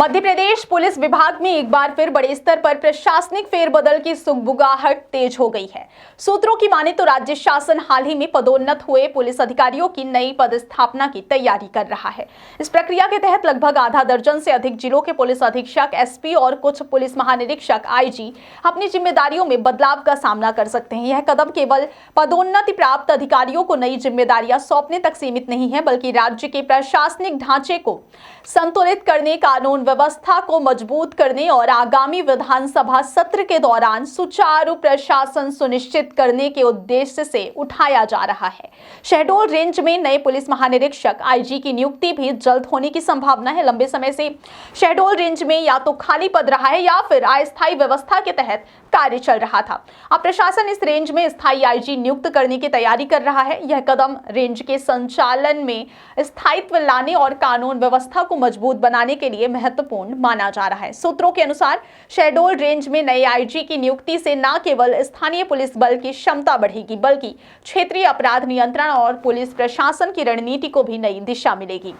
Madhya Pradesh police विभाग में एक बार फिर बड़े स्तर पर प्रशासनिक फेरबदल की सुगबुगाहट तेज हो गई है। सूत्रों की माने तो राज्य शासन हाल ही में पदोन्नत हुए पुलिस अधिकारियों की नई पदस्थापना की तैयारी कर रहा है। इस प्रक्रिया के तहत लगभग आधा दर्जन से अधिक जिलों के पुलिस अधीक्षक, एसपी और कुछ पुलिस महानिरीक्षक, आईजी अपनी जिम्मेदारियों में बदलाव का सामना कर सकते हैं। यह कदम केवल पदोन्नति प्राप्त अधिकारियों को नई जिम्मेदारियां सौंपने तक सीमित नहीं है, बल्कि राज्य के प्रशासनिक ढांचे को संतुलित करने, कानून व्यवस्था को मजबूत करने और आगामी विधानसभा सत्र के दौरान सुचारू प्रशासन सुनिश्चित करने के उद्देश्य से उठाया जा रहा है। शहडोल रेंज में नए पुलिस महानिरीक्षक, आईजी की नियुक्ति भी जल्द होने की संभावना है। लंबे समय से शहडोल रेंज में या तो खाली पद रहा है या फिर अस्थायी व्यवस्था के तहत कार्य चल रहा था। अब प्रशासन इस रेंज में स्थायी आईजी नियुक्त करने की तैयारी कर रहा है। यह कदम रेंज के संचालन में स्थायित्व लाने और कानून व्यवस्था को मजबूत बनाने के लिए महत्वपूर्ण माना जा रहा है। सूत्रों के अनुसार शहडोल रेंज में नए आईजी की नियुक्ति से न केवल स्थानीय पुलिस बल की क्षमता बढ़ेगी, बल्कि क्षेत्रीय अपराध नियंत्रण और पुलिस प्रशासन की रणनीति को भी नई दिशा मिलेगी।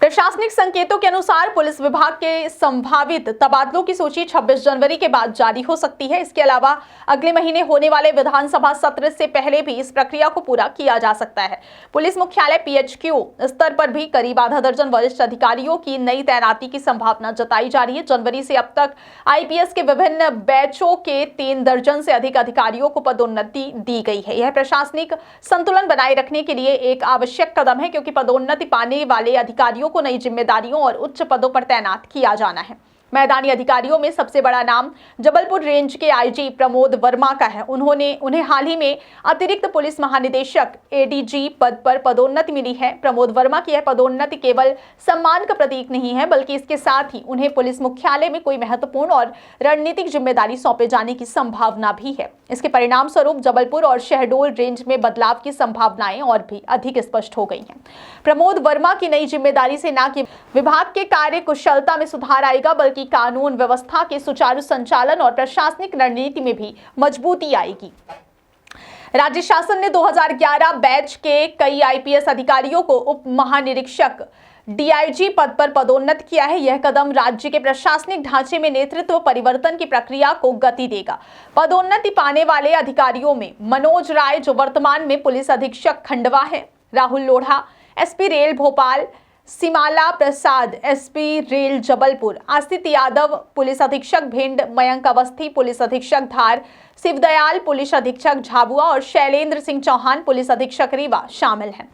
प्रशासनिक संकेतों के अनुसार पुलिस विभाग के संभावित तबादलों की सूची 26 जनवरी के बाद जारी हो सकती है। इसके अलावा अगले महीने होने वाले विधानसभा सत्र से पहले भी इस प्रक्रिया को पूरा किया जा सकता है। पुलिस मुख्यालय पीएचक्यू स्तर पर भी करीब आधा दर्जन वरिष्ठ अधिकारियों की नई तैनाती की संभावना जताई जा रही है। जनवरी से अब तक आईपीएस के विभिन्न बैचों के 3 दर्जन से अधिक अधिकारियों को पदोन्नति दी गई है। यह प्रशासनिक संतुलन बनाए रखने के लिए एक आवश्यक कदम है, क्योंकि पदोन्नति पाने वाले अधिकारियों को नई जिम्मेदारियों और उच्च पदों पर तैनात किया जाना है। मैदानी अधिकारियों में सबसे बड़ा नाम जबलपुर रेंज के आईजी प्रमोद वर्मा का है। उन्हें हाल ही में अतिरिक्त पुलिस महानिदेशक एडीजी पद पर पदोन्नति मिली है। प्रमोद वर्मा की यह पदोन्नति केवल सम्मान का प्रतीक नहीं है, बल्कि इसके साथ ही उन्हें पुलिस मुख्यालय में कोई महत्वपूर्ण और रणनीतिक जिम्मेदारी सौंपे जाने की संभावना भी है। इसके परिणाम स्वरूप जबलपुर और शहडोल रेंज में बदलाव की संभावनाएं और भी अधिक स्पष्ट हो गई हैं। प्रमोद वर्मा की नई जिम्मेदारी से न केवल विभाग के कार्य कुशलता में सुधार आएगा, बल्कि कानून व्यवस्था के सुचारू संचालन और प्रशासनिक रणनीति में भी मजबूती आएगी। राज्य शासन ने 2011 बैच के कई आईपीएस अधिकारियों को उप महानिरीक्षक, डीआईजी पद पर पदोन्नत किया है। यह कदम राज्य के प्रशासनिक ढांचे में नेतृत्व परिवर्तन की प्रक्रिया को गति देगा। पदोन्नति पाने वाले अधिकारियों में मनोज राय, जो वर्तमान में पुलिस अधीक्षक खंडवा है, Rahul Lodha, SP rail Bhopal, Simala Prasad, SP rail Jabalpur, आसित यादव पुलिस अधीक्षक भिंड, मयंक अवस्थी पुलिस अधीक्षक धार, शिवदयाल पुलिस अधीक्षक झाबुआ और शैलेंद्र सिंह चौहान पुलिस अधीक्षक रीवा शामिल हैं।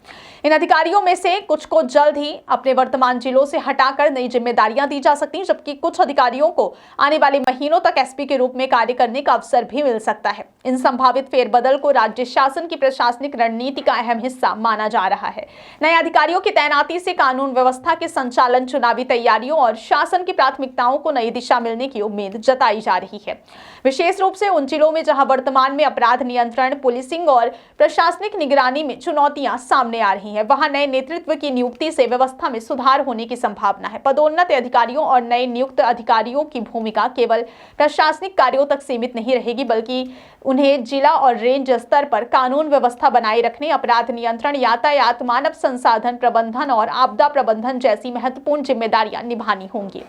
इन अधिकारियों में से कुछ को जल्द ही अपने वर्तमान जिलों से हटाकर नई जिम्मेदारियां दी जा सकती हैं, जबकि कुछ अधिकारियों को आने वाले महीनों तक एसपी के रूप में कार्य करने का अवसर भी मिल सकता है। इन संभावित फेरबदल को राज्य शासन की प्रशासनिक रणनीति का अहम हिस्सा माना जा रहा है। नए अधिकारियों की तैनाती से कानून व्यवस्था के संचालन, चुनावी तैयारियों और शासन की प्राथमिकताओं को नई दिशा मिलने की उम्मीद जताई जा रही है। विशेष रूप से उन जिलों में जहां वर्तमान में अपराध नियंत्रण, पुलिसिंग और प्रशासनिक निगरानी में चुनौतियां सामने आ रही हैं, वहां नए नेतृत्व की नियुक्ति से व्यवस्था में सुधार होने की संभावना है। पदोन्नत अधिकारियों और नए नियुक्त अधिकारियों की भूमिका केवल प्रशासनिक कार्यों तक सीमित नहीं रहेगी, बल्कि उन्हें जिला और रेंज स्तर पर कानून व्यवस्था बनाए रखने, अपराध नियंत्रण, यातायात, मानव संसाधन प्रबंधन और आपदा प्रबंधन जैसी महत्वपूर्ण जिम्मेदारियां निभानी होंगी।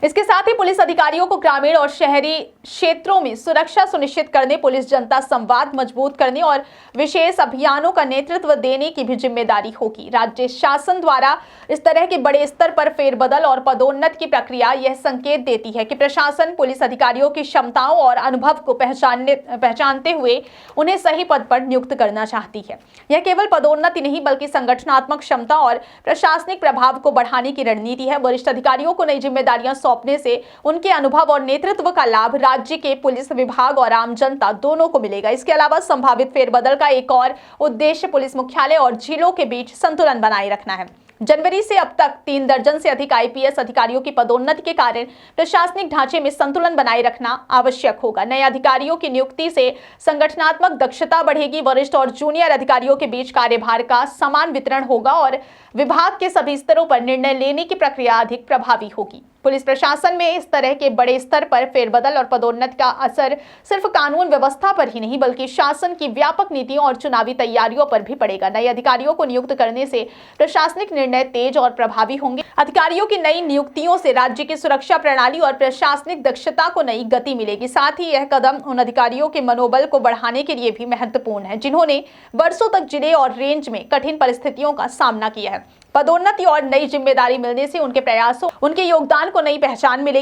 इसके साथ ही पुलिस अधिकारियों को ग्रामीण और शहरी क्षेत्रों में सुरक्षा सुनिश्चित करने, पुलिस जनता संवाद मजबूत करने और विशेष अभियानों का नेतृत्व देने की भी जिम्मेदारी होगी। राज्य शासन द्वारा इस तरह के बड़े स्तर पर फेरबदल और पदोन्नत की प्रक्रिया यह संकेत देती है कि प्रशासन पुलिस अधिकारियों की क्षमताओं और अनुभव को पहचानते हुए उन्हें सही पद पर नियुक्त करना चाहती है। यह केवल पदोन्नति नहीं, बल्कि संगठनात्मक क्षमता और प्रशासनिक प्रभाव को बढ़ाने की रणनीति है। वरिष्ठ अधिकारियों को नई जिम्मेदारियां सौंपने से उनके अनुभव और नेतृत्व का लाभ राज्य के पुलिस विभाग और आम जनता दोनों को मिलेगा। इसके अलावा संभावित फेरबदल का एक और उद्देश्य पुलिस मुख्यालय और जिलों के बीच संतुलन बनाए रखना है। जनवरी से अब तक 3 दर्जन से अधिक आईपीएस अधिकारियों की पदोन्नति के कारण प्रशासनिक ढांचे में संतुलन बनाए रखना आवश्यक होगा। नए अधिकारियों की नियुक्ति से संगठनात्मक दक्षता बढ़ेगी, वरिष्ठ और जूनियर अधिकारियों के बीच कार्यभार का समान वितरण होगा और विभाग के सभी स्तरों पर निर्णय लेने की प्रक्रिया अधिक प्रभावी होगी। पुलिस प्रशासन में इस तरह के बड़े स्तर पर फेरबदल और पदोन्नति का असर सिर्फ कानून व्यवस्था पर ही नहीं बल्कि शासन की व्यापक नीतियों और चुनावी तैयारियों पर भी पड़ेगा। नए अधिकारियों को नियुक्त करने से प्रशासनिक निर्णय तेज और प्रभावी होंगे। अधिकारियों की नई नियुक्तियों से राज्य की सुरक्षा प्रणाली और प्रशासनिक दक्षता को नई गति मिलेगी। साथ ही यह कदम उन अधिकारियों के मनोबल को बढ़ाने के लिए भी महत्वपूर्ण है जिन्होंने वर्षों तक जिले और रेंज में कठिन परिस्थितियों का सामना किया है। पदोन्नति और नई जिम्मेदारी मिलने से उनके प्रयासों, उनके योगदान को नई पहचान मिलेगी।